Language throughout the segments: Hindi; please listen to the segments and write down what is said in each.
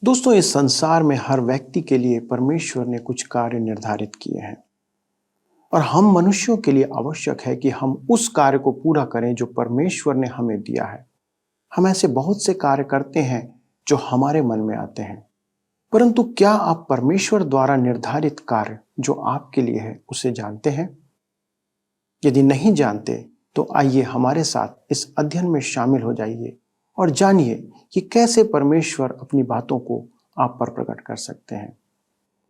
दोस्तों, इस संसार में हर व्यक्ति के लिए परमेश्वर ने कुछ कार्य निर्धारित किए हैं और हम मनुष्यों के लिए आवश्यक है कि हम उस कार्य को पूरा करें जो परमेश्वर ने हमें दिया है। हम ऐसे बहुत से कार्य करते हैं जो हमारे मन में आते हैं, परंतु क्या आप परमेश्वर द्वारा निर्धारित कार्य जो आपके लिए है उसे जानते हैं? यदि नहीं जानते तो आइए हमारे साथ इस अध्ययन में शामिल हो जाइए और जानिए कि कैसे परमेश्वर अपनी बातों को आप पर प्रकट कर सकते हैं।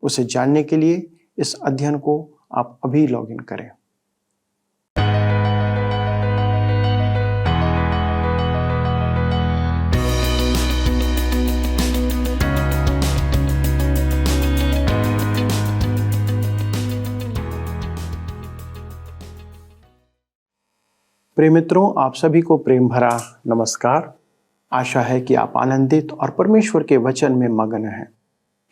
उसे जानने के लिए इस अध्ययन को आप अभी लॉगिन करें। प्रिय मित्रों, आप सभी को प्रेम भरा नमस्कार। आशा है कि आप आनंदित और परमेश्वर के वचन में मगन हैं,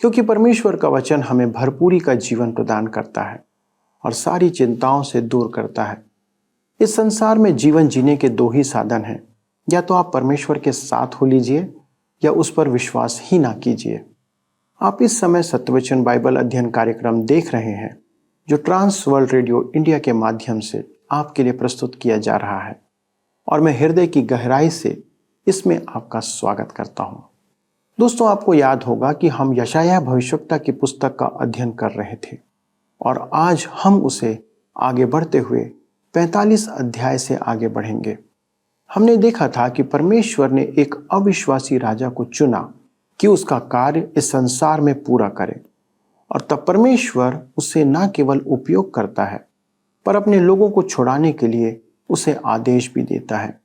क्योंकि परमेश्वर का वचन हमें भरपूरी का जीवन प्रदान करता है और सारी चिंताओं से दूर करता है। इस संसार में जीवन जीने के दो ही साधन हैं, या तो आप परमेश्वर के साथ हो लीजिए या उस पर विश्वास ही ना कीजिए। आप इस समय सत्यवचन बाइबल अध्ययन कार्यक्रम देख रहे हैं, जो ट्रांस वर्ल्ड रेडियो इंडिया के माध्यम से आपके लिए प्रस्तुत किया जा रहा है, और मैं हृदय की गहराई से इसमें आपका स्वागत करता हूं। दोस्तों, आपको याद होगा कि हम यशायाह भविष्यवक्ता की पुस्तक का अध्ययन कर रहे थे और आज हम उसे आगे बढ़ते हुए 45 अध्याय से आगे बढ़ेंगे। हमने देखा था कि परमेश्वर ने एक अविश्वासी राजा को चुना कि उसका कार्य इस संसार में पूरा करे, और तब परमेश्वर उसे न केवल उपयोग करता है पर अपने लोगों को छुड़ाने के लिए उसे आदेश भी देता है।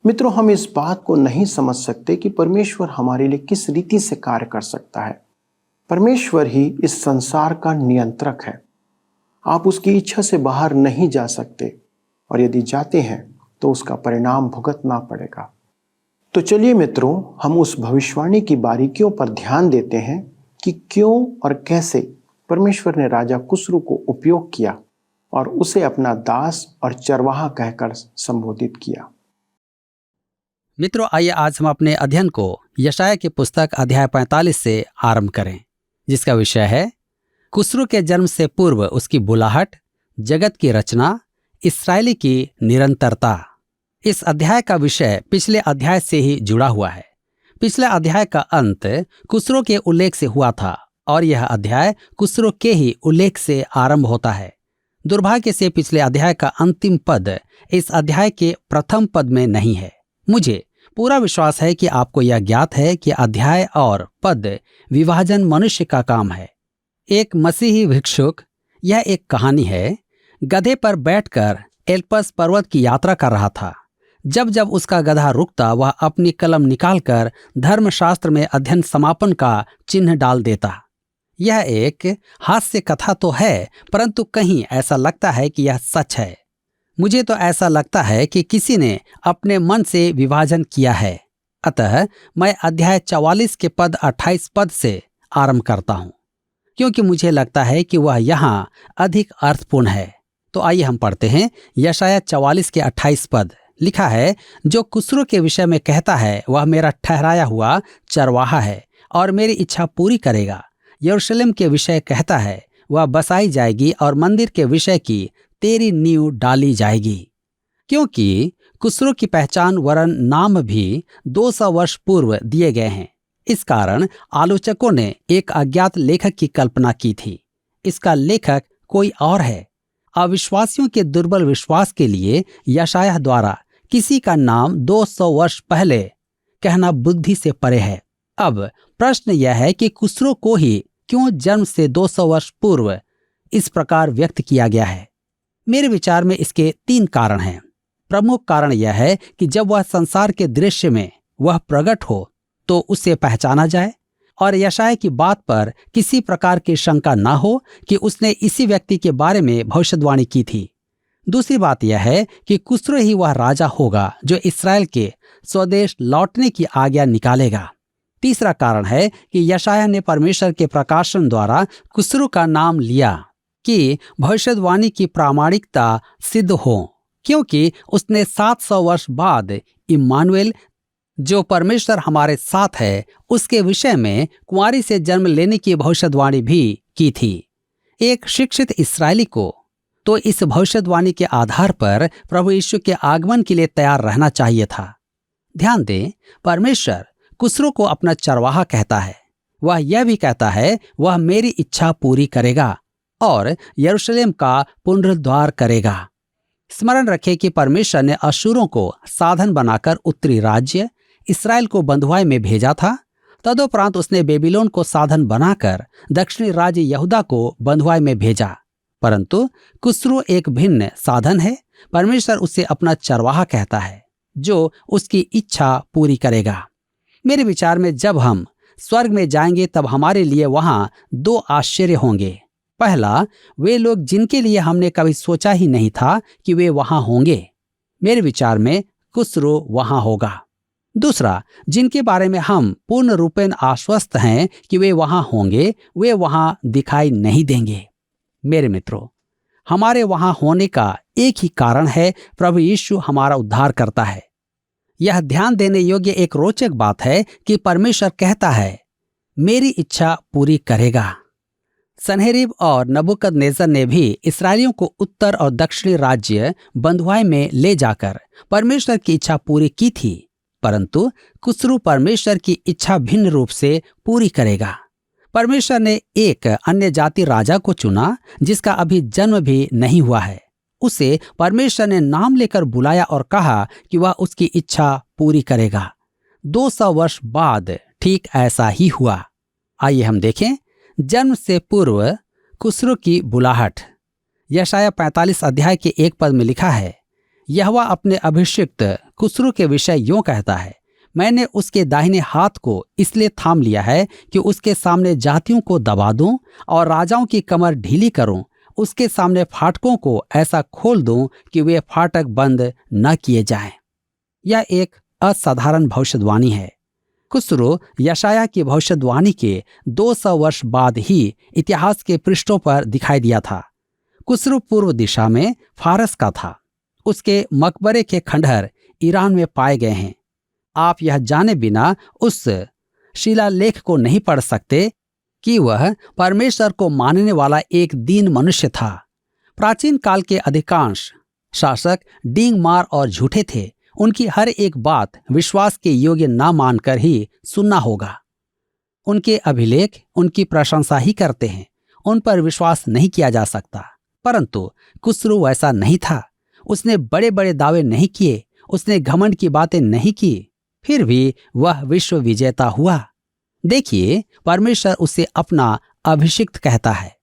मित्रों, हम इस बात को नहीं समझ सकते कि परमेश्वर हमारे लिए किस रीति से कार्य कर सकता है। परमेश्वर ही इस संसार का नियंत्रक है। आप उसकी इच्छा से बाहर नहीं जा सकते, और यदि जाते हैं तो उसका परिणाम भुगतना पड़ेगा। तो चलिए मित्रों, हम उस भविष्यवाणी की बारीकियों पर ध्यान देते हैं कि क्यों और कैसे परमेश्वर ने राजा कुस्रू को उपयोग किया और उसे अपना दास और चरवाहा कहकर संबोधित किया। मित्रों, आइए आज हम अपने अध्ययन को यशायाह की पुस्तक अध्याय 45 से आरंभ करें, जिसका विषय है कुस्रू के जन्म से पूर्व उसकी बुलाहट, जगत की रचना, इस्राएली की निरंतरता। इस अध्याय का विषय पिछले अध्याय से ही जुड़ा हुआ है। पिछले अध्याय का अंत कुस्रू के उल्लेख से हुआ था और यह अध्याय कुस्रू के ही उल्लेख से आरंभ होता है। दुर्भाग्य से पिछले अध्याय का अंतिम पद इस अध्याय के प्रथम पद में नहीं है। मुझे पूरा विश्वास है कि आपको यह ज्ञात है कि अध्याय और पद विभाजन मनुष्य का काम है। एक मसीही भिक्षुक, यह एक कहानी है, गधे पर बैठकर एल्पस पर्वत की यात्रा कर रहा था। जब जब उसका गधा रुकता, वह अपनी कलम निकालकर धर्मशास्त्र में अध्ययन समापन का चिन्ह डाल देता। यह एक हास्य कथा तो है, परंतु कहीं ऐसा लगता है कि यह सच है। मुझे तो ऐसा लगता है कि किसी ने अपने मन से विभाजन किया है। अतः मैं अध्याय 44 के पद 28 पद से आरंभ करता हूँ, क्योंकि मुझे लगता है कि वह यहाँ अधिक अर्थपूर्ण है। तो आइए हम पढ़ते हैं यशायाह 44 के 28 पद। लिखा है, जो कुस्रू के विषय में कहता है, वह मेरा ठहराया हुआ चरवाहा है और मेरी इच्छा पूरी करेगा। यरूशलेम के विषय कहता है, वह बसाई जाएगी और मंदिर के विषय की तेरी नींव डाली जाएगी। क्योंकि कुस्रू की पहचान वरन नाम भी 200 वर्ष पूर्व दिए गए हैं, इस कारण आलोचकों ने एक अज्ञात लेखक की कल्पना की थी। इसका लेखक कोई और है। अविश्वासियों के दुर्बल विश्वास के लिए यशायाह द्वारा किसी का नाम 200 वर्ष पहले कहना बुद्धि से परे है। अब प्रश्न यह है कि कुस्रू को ही क्यों जन्म से 200 वर्ष पूर्व इस प्रकार व्यक्त किया गया है। मेरे विचार में इसके 3 कारण हैं। प्रमुख कारण यह है कि जब वह संसार के दृश्य में वह प्रकट हो तो उसे पहचाना जाए और यशायाह की बात पर किसी प्रकार की शंका ना हो कि उसने इसी व्यक्ति के बारे में भविष्यवाणी की थी। दूसरी बात यह है कि कुस्रू ही वह राजा होगा जो इस्राएल के स्वदेश लौटने की आज्ञा निकालेगा। तीसरा कारण है कि यशायाह ने परमेश्वर के प्रकाशन द्वारा कुस्रू का नाम लिया कि भविष्यवाणी की प्रामाणिकता सिद्ध हो, क्योंकि उसने 700 वर्ष बाद इम्मानुएल जो परमेश्वर हमारे साथ है उसके विषय में कुंवारी से जन्म लेने की भविष्यवाणी भी की थी। एक शिक्षित इस्राएली को तो इस भविष्यवाणी के आधार पर प्रभु यीशु के आगमन के लिए तैयार रहना चाहिए था। ध्यान दें, परमेश्वर कुसरू को अपना चरवाहा कहता है। वह यह भी कहता है वह मेरी इच्छा पूरी करेगा और यरूशलेम का पुनरुद्धार करेगा। स्मरण रखें कि परमेश्वर ने अशूरों को साधन बनाकर उत्तरी राज्य इस्राएल को बंधुआई में भेजा था। तदुपरांत उसने बेबीलोन को साधन बनाकर दक्षिणी राज्य यहूदा को बंधुआई में भेजा। परंतु कुसरू एक भिन्न साधन है। परमेश्वर उसे अपना चरवाहा कहता है जो उसकी इच्छा पूरी करेगा। मेरे विचार में जब हम स्वर्ग में जाएंगे तब हमारे लिए वहां दो आश्चर्य होंगे। पहला, वे लोग जिनके लिए हमने कभी सोचा ही नहीं था कि वे वहां होंगे। मेरे विचार में कुसरू वहां होगा। दूसरा, जिनके बारे में हम पूर्ण रूपेण आश्वस्त हैं कि वे वहां होंगे, वे वहां दिखाई नहीं देंगे। मेरे मित्रों, हमारे वहां होने का एक ही कारण है, प्रभु यीशु हमारा उद्धार करता है। यह ध्यान देने योग्य एक रोचक बात है कि परमेश्वर कहता है मेरी इच्छा पूरी करेगा। सन्हेरीब और नबूकदनेस्सर ने भी इस्राएलियों को उत्तर और दक्षिणी राज्य बंधुआई में ले जाकर परमेश्वर की इच्छा पूरी की थी, परंतु कुसरू परमेश्वर की इच्छा भिन्न रूप से पूरी करेगा। परमेश्वर ने एक अन्य जाति राजा को चुना जिसका अभी जन्म भी नहीं हुआ है। उसे परमेश्वर ने नाम लेकर बुलाया और कहा कि वह उसकी इच्छा पूरी करेगा। 200 वर्ष बाद ठीक ऐसा ही हुआ। आइए हम देखें जन्म से पूर्व कुसरू की बुलाहट। यशाया 45 अध्याय के 1 पद में लिखा है, यहोवा अपने अभिषिक्त कुसरू के विषय यूं कहता है, मैंने उसके दाहिने हाथ को इसलिए थाम लिया है कि उसके सामने जातियों को दबा दूं और राजाओं की कमर ढीली करूं। उसके सामने फाटकों को ऐसा खोल दूं कि वे फाटक बंद न किए जाएं। यह एक असाधारण भविष्यवाणी है। कुसरू यशाया की भविष्यवाणी के 200 वर्ष बाद ही इतिहास के पृष्ठों पर दिखाई दिया था। कुसरू पूर्व दिशा में फारस का था। उसके मकबरे के खंडहर ईरान में पाए गए हैं। आप यह जाने बिना उस शिलालेख को नहीं पढ़ सकते कि वह परमेश्वर को मानने वाला एक दीन मनुष्य था। प्राचीन काल के अधिकांश शासक डींग मार और झूठे थे। उनकी हर एक बात विश्वास के योग्य ना मानकर ही सुनना होगा। उनके अभिलेख उनकी प्रशंसा ही करते हैं, उन पर विश्वास नहीं किया जा सकता। परंतु कुसरू वैसा नहीं था। उसने बड़े बड़े दावे नहीं किए, उसने घमंड की बातें नहीं की, फिर भी वह विश्व विजेता हुआ। देखिए, परमेश्वर उसे अपना अभिषिक्त कहता है।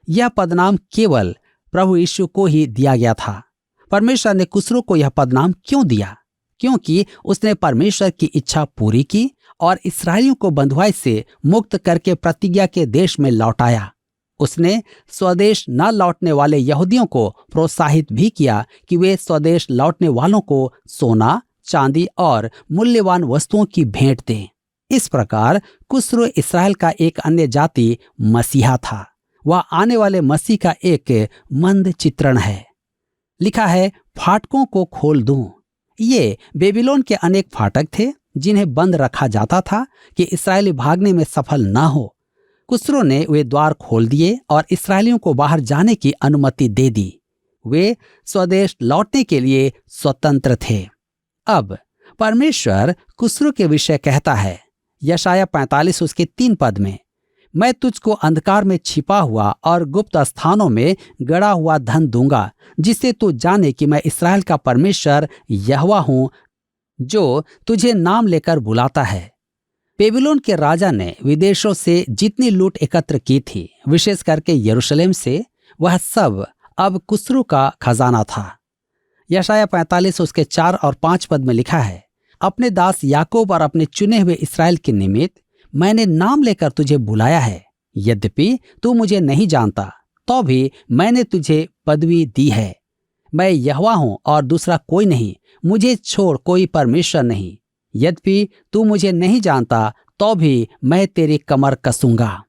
यह पदनाम केवल प्रभु यीशु को ही दिया गया था। परमेश्वर ने कुसरू को यह पदनाम क्यों दिया? क्योंकि उसने परमेश्वर की इच्छा पूरी की और इस्राएलियों को बंधुआई से मुक्त करके प्रतिज्ञा के देश में लौटाया। उसने स्वदेश न लौटने वाले यहूदियों को प्रोत्साहित भी किया कि वे स्वदेश लौटने वालों को सोना, चांदी और मूल्यवान वस्तुओं की भेंट दें। इस प्रकार कुसरू इस्राएल का एक अन्य जाति मसीहा था। वह आने वाले मसीह का एक मंद चित्रण है। लिखा है, फाटकों को खोल दूं। ये बेबीलोन के अनेक फाटक थे जिन्हें बंद रखा जाता था कि इस्राएली भागने में सफल न हो। कुसरू ने वे द्वार खोल दिए और इस्राएलियों को बाहर जाने की अनुमति दे दी। वे स्वदेश लौटने के लिए स्वतंत्र थे। अब परमेश्वर कुसरू के विषय कहता है, यशाया 45 उसके 3 पद में, मैं तुझको अंधकार में छिपा हुआ और गुप्त स्थानों में गड़ा हुआ धन दूंगा, जिससे तू जाने कि मैं इस्राएल का परमेश्वर यहोवा हूं, जो तुझे नाम लेकर बुलाता है। बेबीलोन के राजा ने विदेशों से जितनी लूट एकत्र की थी, विशेष करके यरूशलेम से, वह सब अब कुसरू का खजाना था। यशाया 45 उसके 4 और 5 पद में लिखा है, अपने दास याकूब और अपने चुने हुए इस्राएल के निमित्त मैंने नाम लेकर तुझे बुलाया है। यद्यपि तू मुझे नहीं जानता, तो भी मैंने तुझे पदवी दी है। मैं यहोवा हूं और दूसरा कोई नहीं, मुझे छोड़ कोई परमेश्वर नहीं। यद्यपि तू मुझे नहीं जानता, तो भी मैं तेरी कमर कसूंगा।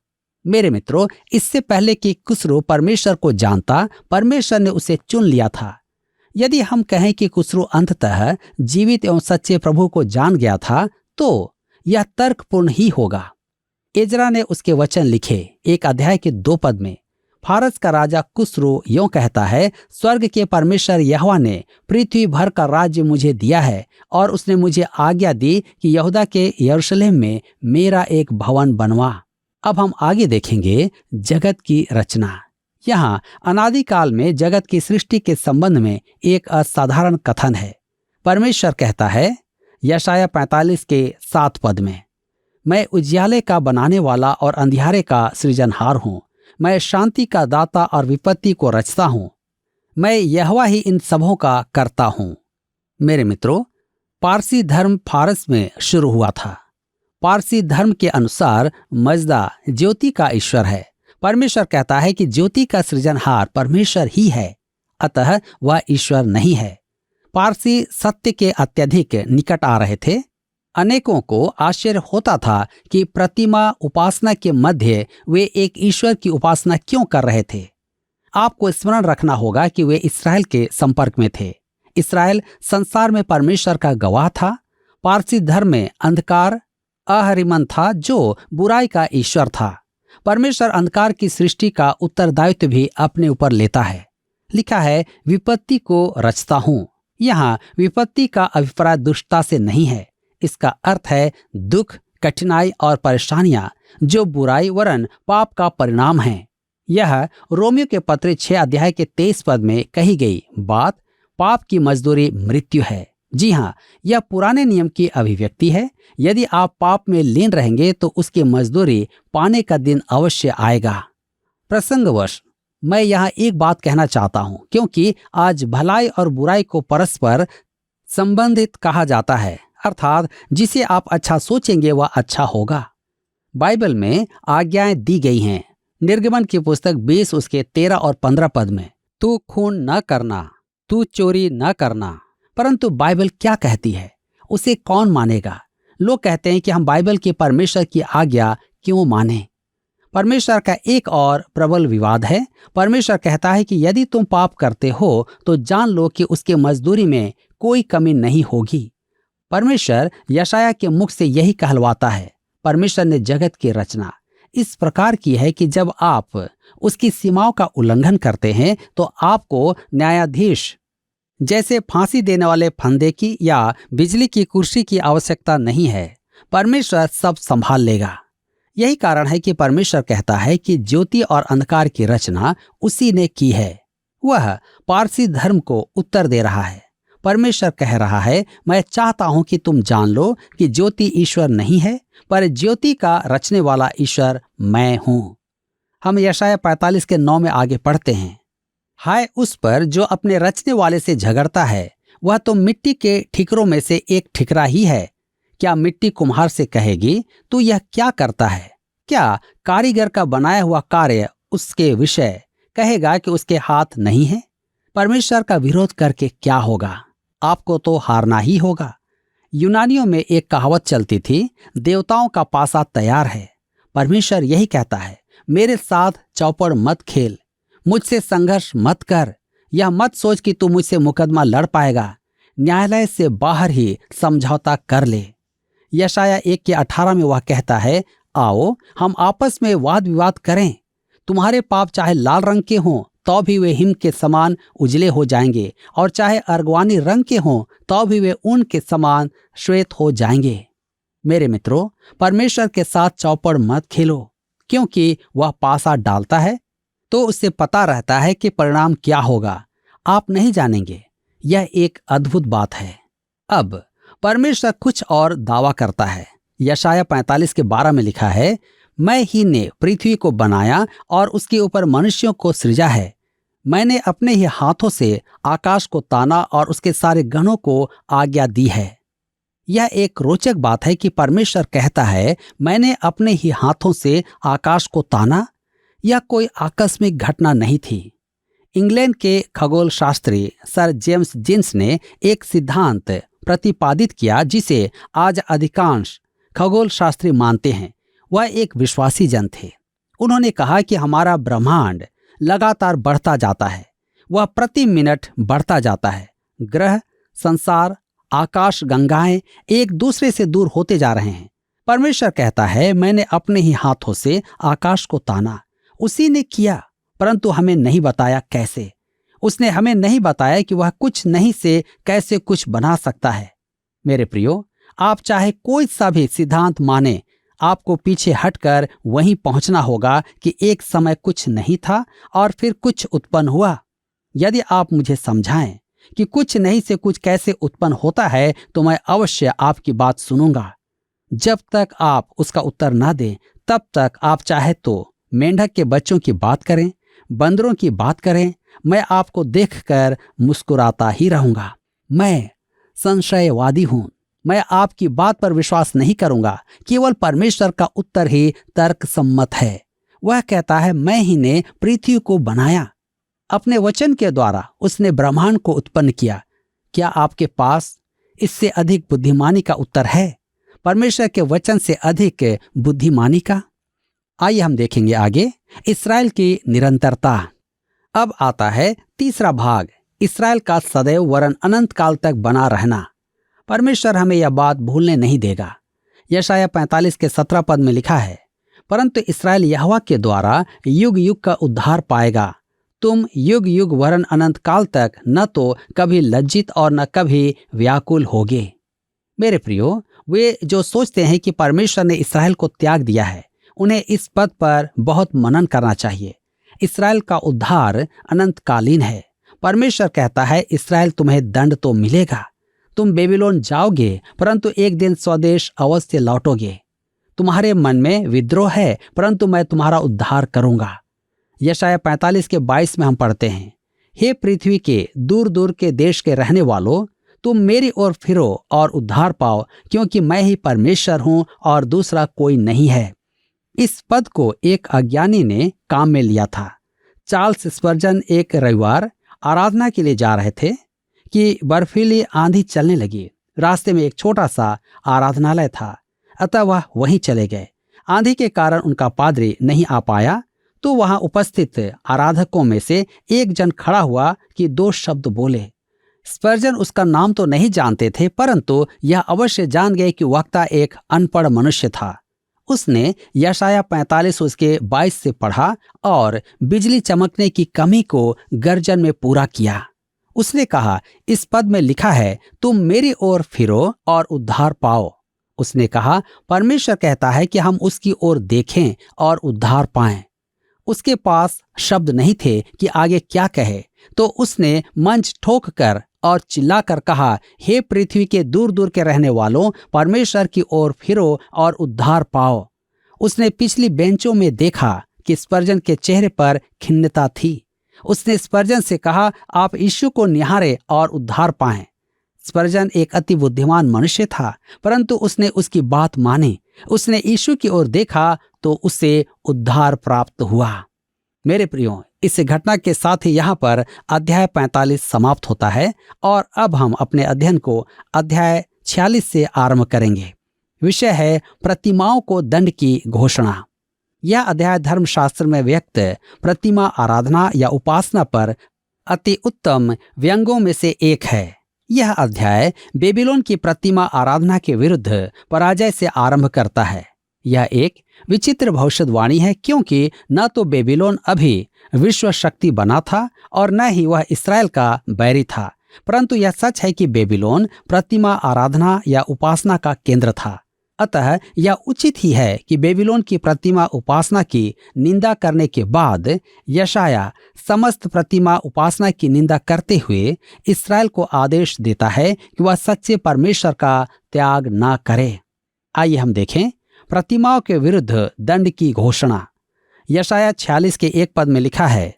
मेरे मित्रों, इससे पहले कि कुसरू परमेश्वर को जानता, परमेश्वर ने उसे चुन लिया था। यदि हम कहें कि कुसरू अंततः जीवित एवं सच्चे प्रभु को जान गया था, तो यह तर्कपूर्ण ही होगा। एजरा ने उसके वचन लिखे 1 अध्याय के 2 पद में फारस का राजा कुसरू यों कहता है, स्वर्ग के परमेश्वर यहोवा ने पृथ्वी भर का राज्य मुझे दिया है और उसने मुझे आज्ञा दी कि यहूदा के यरूशलेम में मेरा एक भवन बनवा। अब हम आगे देखेंगे जगत की रचना। यहाँ अनादिकाल में जगत की सृष्टि के संबंध में एक असाधारण कथन है। परमेश्वर कहता है यशाया 45 के 7 पद में, मैं उजियाले का बनाने वाला और अंधियारे का सृजनहार हूँ, मैं शांति का दाता और विपत्ति को रचता हूँ, मैं यहोवा ही इन सबों का करता हूँ। मेरे मित्रों, पारसी धर्म फारस में शुरू हुआ था। पारसी धर्म के अनुसार मजदा ज्योति का ईश्वर है। परमेश्वर कहता है कि ज्योति का सृजनहार परमेश्वर ही है, अतः वह ईश्वर नहीं है। पारसी सत्य के अत्यधिक निकट आ रहे थे। अनेकों को आश्चर्य होता था कि प्रतिमा उपासना के मध्य वे एक ईश्वर की उपासना क्यों कर रहे थे। आपको स्मरण रखना होगा कि वे इस्राएल के संपर्क में थे। इस्राएल संसार में परमेश्वर का गवाह था। पारसी धर्म में अंधकार अहरिमन था, जो बुराई का ईश्वर था। परमेश्वर अंधकार की सृष्टि का उत्तरदायित्व भी अपने ऊपर लेता है। लिखा है, विपत्ति को रचता हूं। यहाँ विपत्ति का अभिप्राय दुष्टता से नहीं है। इसका अर्थ है दुख, कठिनाई और परेशानियां जो बुराई वरन पाप का परिणाम हैं। यह रोमियो के पत्र 6 अध्याय के 23 पद में कही गई बात पाप की मजदूरी मृत्यु है। जी हाँ, यह पुराने नियम की अभिव्यक्ति है। यदि आप पाप में लीन रहेंगे तो उसकी मजदूरी पाने का दिन अवश्य आएगा। प्रसंगवश मैं यहाँ एक बात कहना चाहता हूँ, क्योंकि आज भलाई और बुराई को परस्पर संबंधित कहा जाता है, अर्थात जिसे आप अच्छा सोचेंगे वह अच्छा होगा। बाइबल में आज्ञाएं दी गई हैं। निर्गमन की पुस्तक 20 उसके 13 और 15 पद में, तू खून न करना, तू चोरी न करना। परंतु बाइबल क्या कहती है, उसे कौन मानेगा? लोग कहते हैं कि हम बाइबल के परमेश्वर की आज्ञा क्यों माने। परमेश्वर का एक और प्रबल विवाद है। परमेश्वर कहता है कि यदि तुम पाप करते हो तो जान लो कि उसके मजदूरी में कोई कमी नहीं होगी। परमेश्वर यशाया के मुख से यही कहलवाता है। परमेश्वर ने जगत की रचना इस प्रकार की है कि जब आप उसकी सीमाओं का उल्लंघन करते हैं तो आपको न्यायाधीश जैसे फांसी देने वाले फंदे की या बिजली की कुर्सी की आवश्यकता नहीं है। परमेश्वर सब संभाल लेगा। यही कारण है कि परमेश्वर कहता है कि ज्योति और अंधकार की रचना उसी ने की है। वह पारसी धर्म को उत्तर दे रहा है। परमेश्वर कह रहा है, मैं चाहता हूं कि तुम जान लो कि ज्योति ईश्वर नहीं है, पर ज्योति का रचने वाला ईश्वर मैं हूं। हम यशाया 45 के 9 में आगे पढ़ते हैं, हाय उस पर जो अपने रचने वाले से झगड़ता है, वह तो मिट्टी के ठिकरों में से एक ठिकरा ही है। क्या मिट्टी कुम्हार से कहेगी, तू यह क्या करता है? क्या कारीगर का बनाया हुआ कार्य उसके विषय कहेगा कि उसके हाथ नहीं है? परमेश्वर का विरोध करके क्या होगा? आपको तो हारना ही होगा। यूनानियों में एक कहावत चलती थी, देवताओं का पासा तैयार है। परमेश्वर यही कहता है, मेरे साथ चौपड़ मत खेल, मुझसे संघर्ष मत कर। यह मत सोच कि तू मुझसे मुकदमा लड़ पाएगा। न्यायालय से बाहर ही समझौता कर ले। यशाया 1 के 18 में वह कहता है, आओ हम आपस में वाद विवाद करें। तुम्हारे पाप चाहे लाल रंग के हों तो भी वे हिम के समान उजले हो जाएंगे, और चाहे अर्गवानी रंग के हों तो भी वे ऊन के समान श्वेत हो जाएंगे। मेरे मित्रों, परमेश्वर के साथ चौपड़ मत खेलो, क्योंकि वह पासा डालता है तो उससे पता रहता है कि परिणाम क्या होगा। आप नहीं जानेंगे। यह एक अद्भुत बात है। अब परमेश्वर कुछ और दावा करता है। यशाया 45 के 12 में लिखा है, मैं ही ने पृथ्वी को बनाया और उसके ऊपर मनुष्यों को सृजा है। मैंने अपने ही हाथों से आकाश को ताना और उसके सारे गणों को आज्ञा दी है। यह एक रोचक बात है कि परमेश्वर कहता है, मैंने अपने ही हाथों से आकाश को ताना। यह कोई आकस्मिक घटना नहीं थी। इंग्लैंड के खगोल शास्त्री सर जेम्स जिन्स ने एक सिद्धांत प्रतिपादित किया जिसे आज अधिकांश खगोल शास्त्री मानते हैं। वह एक विश्वासी जन थे। उन्होंने कहा कि हमारा ब्रह्मांड लगातार बढ़ता जाता है। वह प्रति मिनट बढ़ता जाता है। ग्रह, संसार, आकाश गंगाएं एक दूसरे से दूर होते जा रहे हैं। परमेश्वर कहता है, मैंने अपने ही हाथों से आकाश को ताना। उसी ने किया, परंतु हमें नहीं बताया कैसे। उसने हमें नहीं बताया कि वह कुछ नहीं से कैसे कुछ बना सकता है। मेरे प्रियो, आप चाहे कोई सा भी सिद्धांत माने, आपको पीछे हटकर वहीं पहुंचना होगा कि एक समय कुछ नहीं था और फिर कुछ उत्पन्न हुआ। यदि आप मुझे समझाएं कि कुछ नहीं से कुछ कैसे उत्पन्न होता है, तो मैं अवश्य आपकी बात सुनूंगा। जब तक आप उसका उत्तर ना दें, तब तक आप चाहे तो मेंढक के बच्चों की बात करें, बंदरों की बात करें, मैं आपको देखकर मुस्कुराता ही रहूंगा। मैं संशयवादी हूं। मैं आपकी बात पर विश्वास नहीं करूंगा। केवल परमेश्वर का उत्तर ही तर्क सम्मत है। वह कहता है, मैं ही ने पृथ्वी को बनाया। अपने वचन के द्वारा उसने ब्रह्मांड को उत्पन्न किया। क्या आपके पास इससे अधिक बुद्धिमानी का उत्तर है? परमेश्वर के वचन से अधिक बुद्धिमानी का? आइए हम देखेंगे आगे इस्राएल की निरंतरता। अब आता है तीसरा भाग, इस्राएल का सदैव वरन अनंत काल तक बना रहना। परमेश्वर हमें यह बात भूलने नहीं देगा। यशाया 45 के 17 पद में लिखा है, परंतु इस्राएल यहोवा के द्वारा युग युग का उद्धार पाएगा। तुम युग युग वरन अनंत काल तक न तो कभी लज्जित और न कभी व्याकुल होगे। मेरे प्रियो, वे जो सोचते हैं कि परमेश्वर ने इस्राएल को त्याग दिया है, उन्हें इस पद पर बहुत मनन करना चाहिए। इस्राएल का उद्धार अनंतकालीन है। परमेश्वर कहता है, इस्राएल तुम्हें दंड तो मिलेगा। तुम बेबीलोन जाओगे, परंतु एक दिन स्वदेश अवश्य लौटोगे। तुम्हारे मन में विद्रोह है, परंतु मैं तुम्हारा उद्धार करूंगा। यशाया 45 के 22 में हम पढ़ते हैं, हे पृथ्वी के दूर दूर के देश के रहने वालों, तुम मेरी ओर फिरो और उद्धार पाओ, क्योंकि मैं ही परमेश्वर हूं और दूसरा कोई नहीं है। इस पद को एक अज्ञानी ने काम में लिया था। चार्ल्स स्पर्जन एक रविवार आराधना के लिए जा रहे थे कि बर्फीली आंधी चलने लगी। रास्ते में एक छोटा सा आराधनालय था, अतः वह वहीं चले गए। आंधी के कारण उनका पादरी नहीं आ पाया, तो वहां उपस्थित आराधकों में से एक जन खड़ा हुआ कि 2 शब्द बोले। स्पर्जन उसका नाम तो नहीं जानते थे, परंतु यह अवश्य जान गए कि वक्ता एक अनपढ़ मनुष्य था। उसने यशाया 45 उसके 22 से पढ़ा और बिजली चमकने की कमी को गर्जन में पूरा किया। उसने कहा, इस पद में लिखा है, तुम मेरी ओर फिरो और उद्धार पाओ। उसने कहा, परमेश्वर कहता है कि हम उसकी ओर देखें और उद्धार पाएं। उसके पास शब्द नहीं थे कि आगे क्या कहे, तो उसने मंच ठोक कर और चिल्लाकर कहा, हे पृथ्वी के दूर दूर के रहने वालों, परमेश्वर की ओर फिरो और उद्धार पाओ। उसने पिछली बेंचों में देखा कि स्पर्जन के चेहरे पर खिन्नता थी। उसने स्पर्जन से कहा, आप यीशु को निहारें और उद्धार पाएं। स्पर्जन एक अति बुद्धिमान मनुष्य था, परंतु उसने उसकी बात मानी। उसने यीशु की ओर देखा तो उसे उद्धार प्राप्त हुआ। मेरे प्रियो, इस घटना के साथ ही यहाँ पर अध्याय 45 समाप्त होता है और अब हम अपने अध्ययन को अध्याय 46 से आरंभ करेंगे। विषय है प्रतिमाओं को दंड की घोषणा। यह अध्याय धर्मशास्त्र में व्यक्त प्रतिमा आराधना या उपासना पर अति उत्तम व्यंगों में से एक है। यह अध्याय बेबीलोन की प्रतिमा आराधना के विरुद्ध पराजय से आरंभ करता है। यह एक विचित्र भविष्यवाणी है, क्योंकि न तो बेबीलोन अभी विश्व शक्ति बना था और न ही वह इस्राएल का बैरी था, परंतु यह सच है कि बेबीलोन प्रतिमा आराधना या उपासना का केंद्र था। अतः यह उचित ही है कि बेबीलोन की प्रतिमा उपासना की निंदा करने के बाद यशाया समस्त प्रतिमा उपासना की निंदा करते हुए इस्राएल को आदेश देता है कि वह सच्चे परमेश्वर का त्याग ना करे। आइए हम देखें प्रतिमाओं के विरुद्ध दंड की घोषणा। यशाया 46 के 1 पद में लिखा है,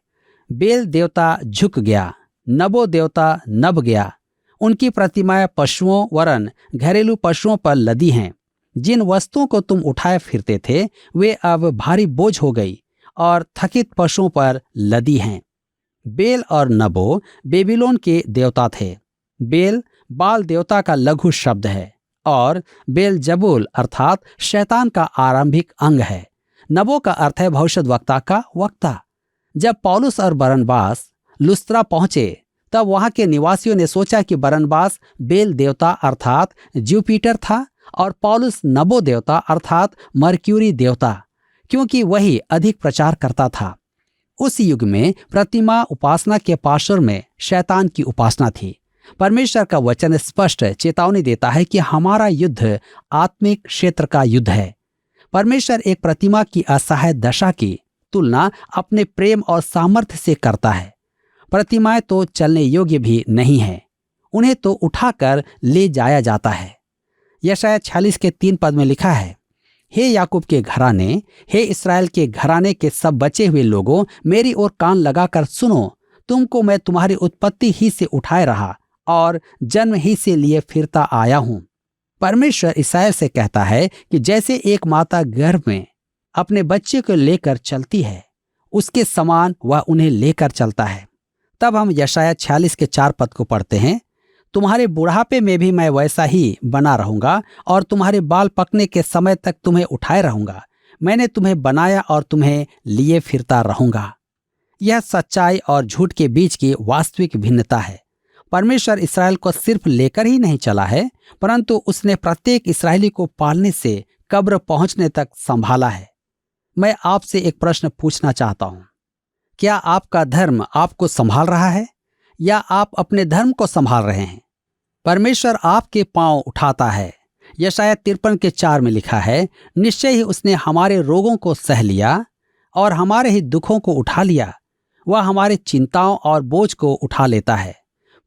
बेल देवता झुक गया, नबो देवता नब गया। उनकी प्रतिमाएं पशुओं वरन घरेलू पशुओं पर लदी हैं। जिन वस्तुओं को तुम उठाए फिरते थे वे अब भारी बोझ हो गई और थकित पशुओं पर लदी हैं। बेल और नबो बेबीलोन के देवता थे। बेल बाल देवता का लघु शब्द है और बेलजबूल अर्थात शैतान का आरंभिक अंग है। नबो का अर्थ है भविष्यद्वक्ता का वक्ता। जब पौलुस और बरनबास लुस्त्रा पहुंचे तब वहां के निवासियों ने सोचा कि बरनबास बेल देवता अर्थात जुपिटर था और पौलुस नबो देवता अर्थात मर्क्यूरी देवता, क्योंकि वही अधिक प्रचार करता था। उस युग में प्रतिमा उपासना के पार्श्व में शैतान की उपासना थी। परमेश्वर का वचन स्पष्ट चेतावनी देता है कि हमारा युद्ध आत्मिक क्षेत्र का युद्ध है। परमेश्वर एक प्रतिमा की असहाय दशा की तुलना अपने प्रेम और सामर्थ्य से करता है। प्रतिमाएं तो चलने योग्य भी नहीं है, उन्हें तो उठाकर ले जाया जाता है। यशायाह 46 के 3 पद में लिखा है, हे याकूब के घराने, हे इस्राएल के घराने के सब बचे हुए लोगों, मेरी ओर कान लगाकर सुनो। तुमको मैं तुम्हारी उत्पत्ति ही से उठाए रहा और जन्म ही से लिए फिरता आया हूं। परमेश्वर इस्राएल से कहता है कि जैसे एक माता गर्भ में अपने बच्चे को लेकर चलती है, उसके समान वह उन्हें लेकर चलता है। तब हम यशायाह 46 के 4 पद को पढ़ते हैं, तुम्हारे बुढ़ापे में भी मैं वैसा ही बना रहूंगा और तुम्हारे बाल पकने के समय तक तुम्हें उठाए रहूंगा। मैंने तुम्हें बनाया और तुम्हें लिए फिरता रहूंगा। यह सच्चाई और झूठ के बीच की वास्तविक भिन्नता है। परमेश्वर इस्राएल को सिर्फ लेकर ही नहीं चला है, परंतु उसने प्रत्येक इस्राएली को पालने से कब्र पहुंचने तक संभाला है। मैं आपसे एक प्रश्न पूछना चाहता हूं, क्या आपका धर्म आपको संभाल रहा है या आप अपने धर्म को संभाल रहे हैं? परमेश्वर आपके पांव उठाता है। यशायाह 53 के 4 में लिखा है, निश्चय ही उसने हमारे रोगों को सह लिया और हमारे ही दुखों को उठा लिया। वह हमारे चिंताओं और बोझ को उठा लेता है।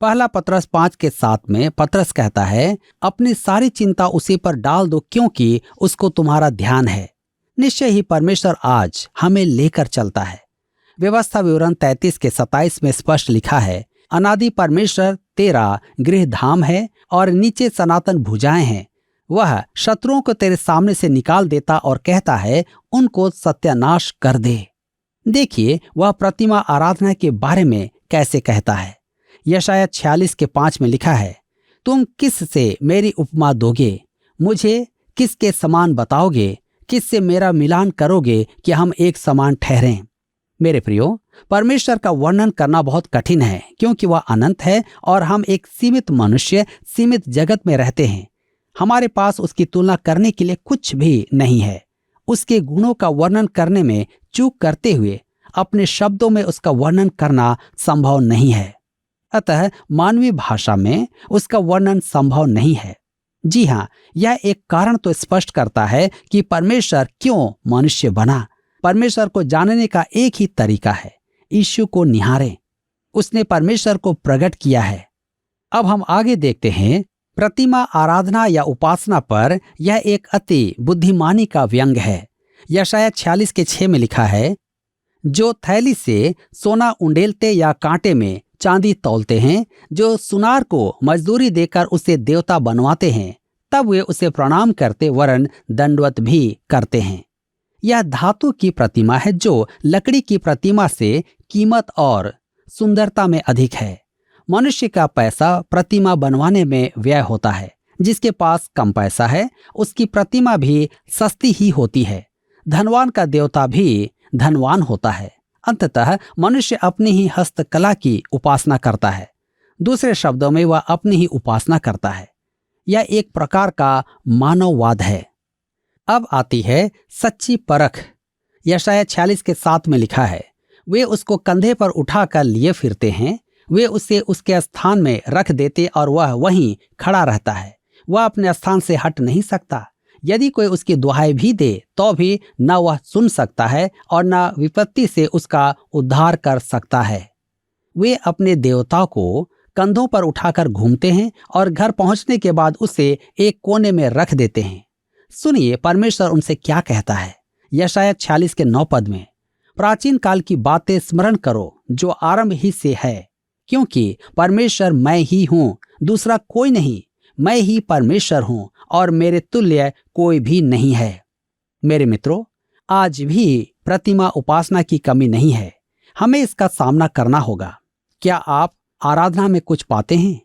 पहला पतरस 5 के 7 में पतरस कहता है, अपनी सारी चिंता उसी पर डाल दो क्योंकि उसको तुम्हारा ध्यान है। निश्चय ही परमेश्वर आज हमें लेकर चलता है। व्यवस्था विवरण 33 के 27 में स्पष्ट लिखा है, अनादि परमेश्वर तेरा गृह धाम है और नीचे सनातन भुजाएं हैं। वह शत्रुओं को तेरे सामने से निकाल देता और कहता है, उनको सत्यानाश कर दे। देखिए वह प्रतिमा आराधना के बारे में कैसे कहता है। यशायाह 46 के 5 में लिखा है, तुम किस से मेरी उपमा दोगे, मुझे किसके समान बताओगे, किससे मेरा मिलान करोगे कि हम एक समान ठहरें। मेरे प्रियो, परमेश्वर का वर्णन करना बहुत कठिन है क्योंकि वह अनंत है और हम एक सीमित मनुष्य सीमित जगत में रहते हैं। हमारे पास उसकी तुलना करने के लिए कुछ भी नहीं है। उसके गुणों का वर्णन करने में चूक करते हुए अपने शब्दों में उसका वर्णन करना संभव नहीं है। अतः मानवीय भाषा में उसका वर्णन संभव नहीं है। जी हाँ, यह एक कारण तो स्पष्ट करता है कि परमेश्वर क्यों मनुष्य बना। परमेश्वर को जानने का एक ही तरीका है, यीशु को निहारें। उसने परमेश्वर को प्रकट किया है। अब हम आगे देखते हैं, प्रतिमा आराधना या उपासना पर यह एक अति बुद्धिमानी का व्यंग है। यशायाह 46 के 6 में लिखा है, जो थैली से सोना उंडेलते या कांटे में चांदी तौलते हैं, जो सुनार को मजदूरी देकर उसे देवता बनवाते हैं, तब वे उसे प्रणाम करते वरन दंडवत भी करते हैं। यह धातु की प्रतिमा है जो लकड़ी की प्रतिमा से कीमत और सुंदरता में अधिक है। मनुष्य का पैसा प्रतिमा बनवाने में व्यय होता है। जिसके पास कम पैसा है उसकी प्रतिमा भी सस्ती ही होती है। धनवान का देवता भी धनवान होता है। अंततः मनुष्य अपनी ही हस्तकला की उपासना करता है। दूसरे शब्दों में वह अपनी ही उपासना करता है। यह एक प्रकार का मानववाद है। अब आती है सच्ची परख। यशायाह 46 के 7 में लिखा है, वे उसको कंधे पर उठाकर लिए फिरते हैं, वे उसे उसके स्थान में रख देते और वह वहीं खड़ा रहता है। वह अपने स्थान से हट नहीं सकता। यदि कोई उसकी दुहाई भी दे तो भी न वह सुन सकता है और न विपत्ति से उसका उद्धार कर सकता है। वे अपने देवता को कंधों पर उठाकर घूमते हैं और घर पहुंचने के बाद उसे एक कोने में रख देते हैं। सुनिए परमेश्वर उनसे क्या कहता है। यशायाह 46 के 9 पद में, प्राचीन काल की बातें स्मरण करो जो आरंभ ही से है, क्योंकि परमेश्वर मैं ही हूँ, दूसरा कोई नहीं। मैं ही परमेश्वर हूं और मेरे तुल्य कोई भी नहीं है। मेरे मित्रों, आज भी प्रतिमा उपासना की कमी नहीं है। हमें इसका सामना करना होगा। क्या आप आराधना में कुछ पाते हैं?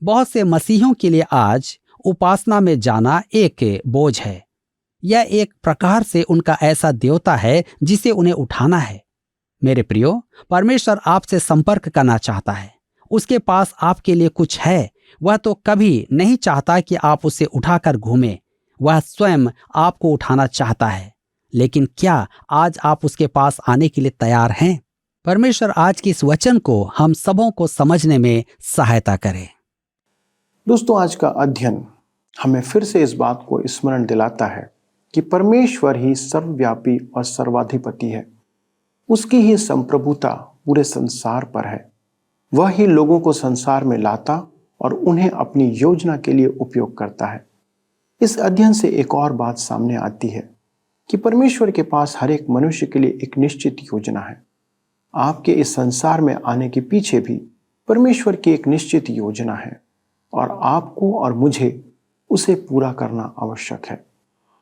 बहुत से मसीहियों के लिए आज उपासना में जाना एक बोझ है। यह एक प्रकार से उनका ऐसा देवता है जिसे उन्हें उठाना है। मेरे प्रियो, परमेश्वर आपसे संपर्क करना चाहता है। उसके पास आपके लिए कुछ है। वह तो कभी नहीं चाहता कि आप उसे उठाकर घूमें। वह स्वयं आपको उठाना चाहता है। लेकिन क्या आज आप उसके पास आने के लिए तैयार हैं? परमेश्वर आज की इस वचन को हम सबों को समझने में सहायता करे। दोस्तों, आज का अध्ययन हमें फिर से इस बात को स्मरण दिलाता है कि परमेश्वर ही सर्वव्यापी और सर्वाधिपति है। उसकी ही संप्रभुता पूरे संसार पर है। वह ही लोगों को संसार में लाता और उन्हें अपनी योजना के लिए उपयोग करता है। इस अध्ययन से एक और बात सामने आती है कि परमेश्वर के पास हर एक मनुष्य के लिए एक निश्चित योजना है। आपके इस संसार में आने के पीछे भी परमेश्वर की एक निश्चित योजना है और आपको और मुझे उसे पूरा करना आवश्यक है।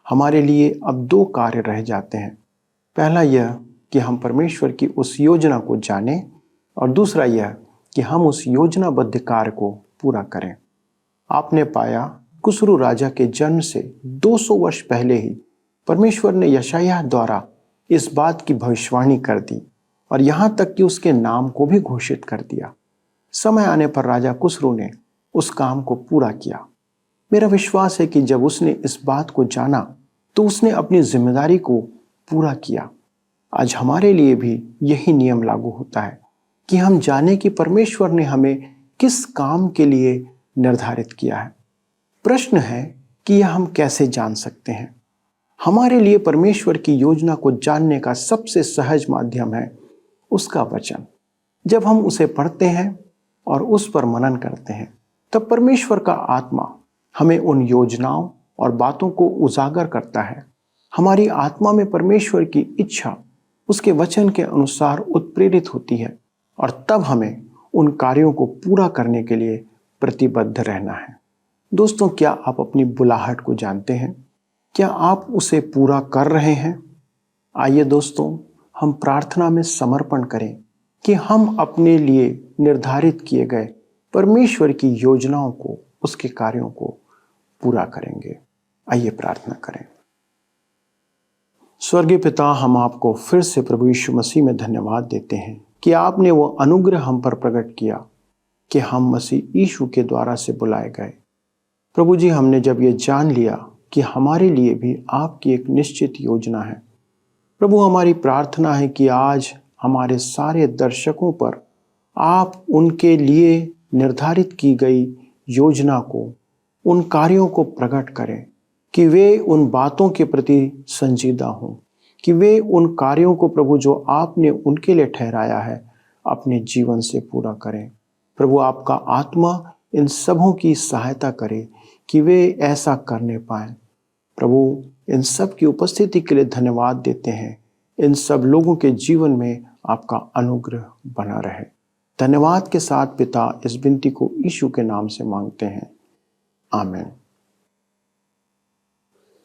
हमारे लिए अब दो कार्य रह जाते हैं। पहला यह कि हम परमेश्वर की उस योजना को जानें और दूसरा यह कि हम उस योजनाबद्ध कार्य को पूरा करें। आपने पाया, कुस्रू राजा के जन्म से 200 वर्ष पहले ही परमेश्वर ने यशायाह द्वारा इस बात की भविष्यवाणी कर दी और यहाँ तक कि उसके नाम को भी घोषित कर दिया। समय आने पर राजा कुस्रू ने उस काम को पूरा किया। मेरा विश्वास है कि जब उसने इस बात को जाना तो उसने अपनी जिम्मेदारी को पूरा किया। आज हमारे लिए भी यही नियम लागू होता है कि हम जाने कि परमेश्वर ने हमें किस काम के लिए निर्धारित किया है। प्रश्न है कि यह हम कैसे जान सकते हैं। हमारे लिए परमेश्वर की योजना को जानने का सबसे सहज माध्यम है उसका वचन। जब हम उसे पढ़ते हैं और उस पर मनन करते हैं, तब परमेश्वर का आत्मा हमें उन योजनाओं और बातों को उजागर करता है। हमारी आत्मा में परमेश्वर की इच्छा उसके वचन के अनुसार उत्प्रेरित होती है और तब हमें उन कार्यों को पूरा करने के लिए प्रतिबद्ध रहना है। दोस्तों, क्या आप अपनी बुलाहट को जानते हैं? क्या आप उसे पूरा कर रहे हैं? आइए दोस्तों, हम प्रार्थना में समर्पण करें कि हम अपने लिए निर्धारित किए गए परमेश्वर की योजनाओं को, उसके कार्यों को पूरा करेंगे। आइए प्रार्थना करें। स्वर्गीय पिता, हम आपको फिर से प्रभु यीशु मसीह में धन्यवाद देते हैं कि आपने वो अनुग्रह हम पर प्रकट किया कि हम मसीह यीशु के द्वारा से बुलाए गए। प्रभु जी, हमने जब ये जान लिया कि हमारे लिए भी आपकी एक निश्चित योजना है, प्रभु हमारी प्रार्थना है कि आज हमारे सारे दर्शकों पर आप उनके लिए निर्धारित की गई योजना को, उन कार्यों को प्रकट करें कि वे उन बातों के प्रति संजीदा हों, कि वे उन कार्यों को प्रभु जो आपने उनके लिए ठहराया है अपने जीवन से पूरा करें। प्रभु, आपका आत्मा इन सबों की सहायता करे कि वे ऐसा करने पाएं। प्रभु, इन सब की उपस्थिति के लिए धन्यवाद देते हैं। इन सब लोगों के जीवन में आपका अनुग्रह बना रहे। धन्यवाद के साथ पिता, इस विनती को यीशु के नाम से मांगते हैं, आमीन।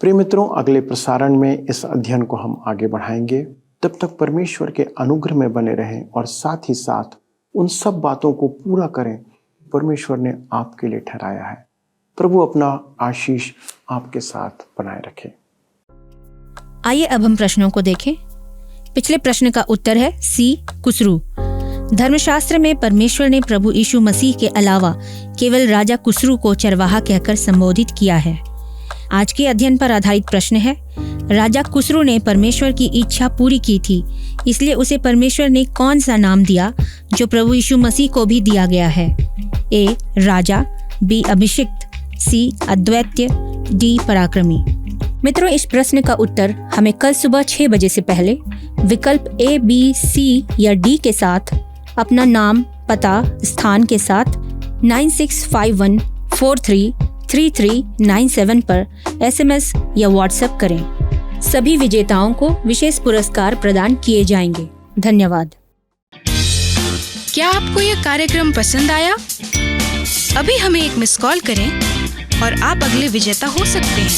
प्रिय मित्रों, अगले प्रसारण में इस अध्ययन को हम आगे बढ़ाएंगे। तब तक परमेश्वर के अनुग्रह में बने रहें और साथ ही साथ उन सब बातों को पूरा करें परमेश्वर ने आपके लिए ठहराया है। प्रभु अपना आशीष आपके साथ बनाए रखे। आइए अब हम प्रश्नों को देखें। पिछले प्रश्न का उत्तर है सी, कुस्रू। धर्मशास्त्र में परमेश्वर ने प्रभु यीशु मसीह के अलावा केवल राजा कुस्रू को चरवाहा कहकर संबोधित किया है। आज के अध्ययन पर आधारित प्रश्न है, राजा कुस्रू ने परमेश्वर की इच्छा पूरी की थी, इसलिए उसे परमेश्वर ने कौन सा नाम दिया जो प्रभु यीशु मसीह को भी दिया गया है? ए, राजा, बी, अभिषिक्त, सी, अद्वितीय, डी, पराक्रमी। मित्रों, इस प्रश्न का उत्तर हमें कल सुबह 6 बजे से पहले विकल्प ए, बी, सी या डी के साथ अपना नाम, पता, स्थान के साथ 9651433397 पर SMS या WhatsApp करें। सभी विजेताओं को विशेष पुरस्कार प्रदान किए जाएंगे। धन्यवाद। क्या आपको यह कार्यक्रम पसंद आया? अभी हमें एक मिस कॉल करें और आप अगले विजेता हो सकते हैं।